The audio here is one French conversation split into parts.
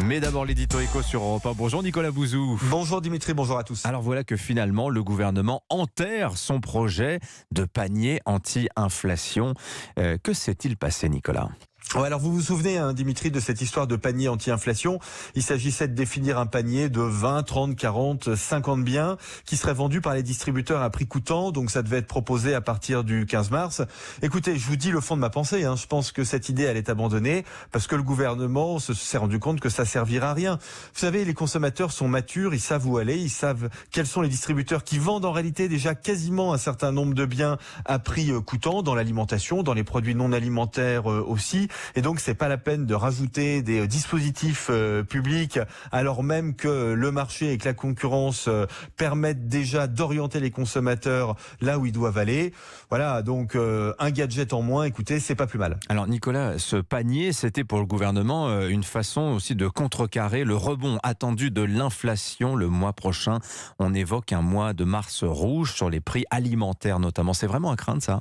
Mais d'abord l'édito éco sur Europe 1. Bonjour Nicolas Bouzou. Bonjour Dimitri, bonjour à tous. Alors voilà que finalement le gouvernement enterre son projet de panier anti-inflation. Que s'est-il passé, Nicolas ? Ouais, alors vous vous souvenez, Dimitri, de cette histoire de panier anti-inflation. Il s'agissait de définir un panier de 20, 30, 40, 50 biens qui seraient vendus par les distributeurs à prix coûtant. Donc ça devait être proposé à partir du 15 mars. Écoutez, je vous dis le fond de ma pensée. Je pense que cette idée, elle est abandonnée parce que le gouvernement s'est rendu compte que ça servira à rien. Vous savez, les consommateurs sont matures, ils savent où aller, ils savent quels sont les distributeurs qui vendent en réalité déjà quasiment un certain nombre de biens à prix coûtant dans l'alimentation, dans les produits non alimentaires aussi. Et donc, c'est pas la peine de rajouter des dispositifs publics alors même que le marché et que la concurrence permettent déjà d'orienter les consommateurs là où ils doivent aller. Voilà, donc un gadget en moins, écoutez, c'est pas plus mal. Alors Nicolas, ce panier, c'était pour le gouvernement une façon aussi de contrecarrer le rebond attendu de l'inflation le mois prochain. On évoque un mois de mars rouge sur les prix alimentaires notamment. C'est vraiment à craindre, ça ?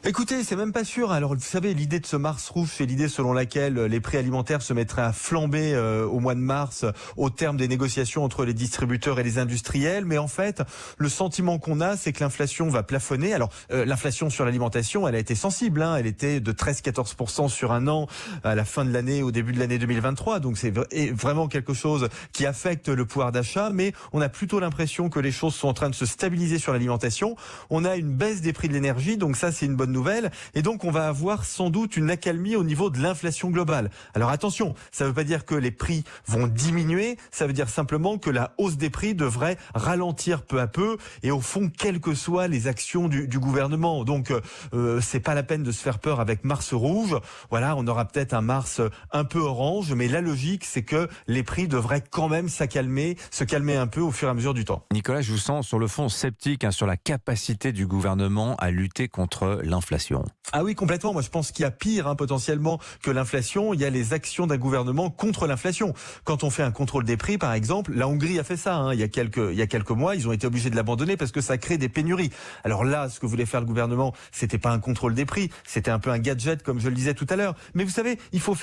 Écoutez, c'est même pas sûr. Alors, vous savez, l'idée de ce mars rouge, c'est l'idée selon laquelle les prix alimentaires se mettraient à flamber au mois de mars au terme des négociations entre les distributeurs et les industriels. Mais en fait, le sentiment qu'on a, c'est que l'inflation va plafonner. Alors, l'inflation sur l'alimentation, elle a été sensible. Elle était de 13-14% sur un an à la fin de l'année, au début de l'année 2023. Donc, c'est vraiment quelque chose qui affecte le pouvoir d'achat. Mais on a plutôt l'impression que les choses sont en train de se stabiliser sur l'alimentation. On a une baisse des prix de l'énergie. Donc ça, c'est une bonne nouvelle, et donc on va avoir sans doute une accalmie au niveau de l'inflation globale. Alors attention, ça ne veut pas dire que les prix vont diminuer, ça veut dire simplement que la hausse des prix devrait ralentir peu à peu, et au fond, quelles que soient les actions du gouvernement. Donc c'est pas la peine de se faire peur avec Mars rouge. Voilà, on aura peut-être un Mars un peu orange, mais la logique, c'est que les prix devraient quand même se calmer un peu au fur et à mesure du temps. Nicolas, je vous sens sur le fond sceptique sur la capacité du gouvernement à lutter contre l'inflation. Ah oui, complètement. Moi, je pense qu'il y a pire potentiellement que l'inflation. Il y a les actions d'un gouvernement contre l'inflation. Quand on fait un contrôle des prix, par exemple, la Hongrie a fait ça. Il y a quelques mois, ils ont été obligés de l'abandonner parce que ça crée des pénuries. Alors là, ce que voulait faire le gouvernement, c'était pas un contrôle des prix, c'était un peu un gadget, comme je le disais tout à l'heure. Mais vous savez, il faut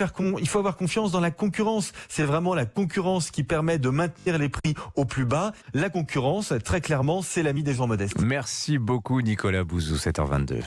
avoir confiance dans la concurrence. C'est vraiment la concurrence qui permet de maintenir les prix au plus bas. La concurrence, très clairement, c'est l'ami des gens modestes. Merci beaucoup, Nicolas Bouzou, 7h22.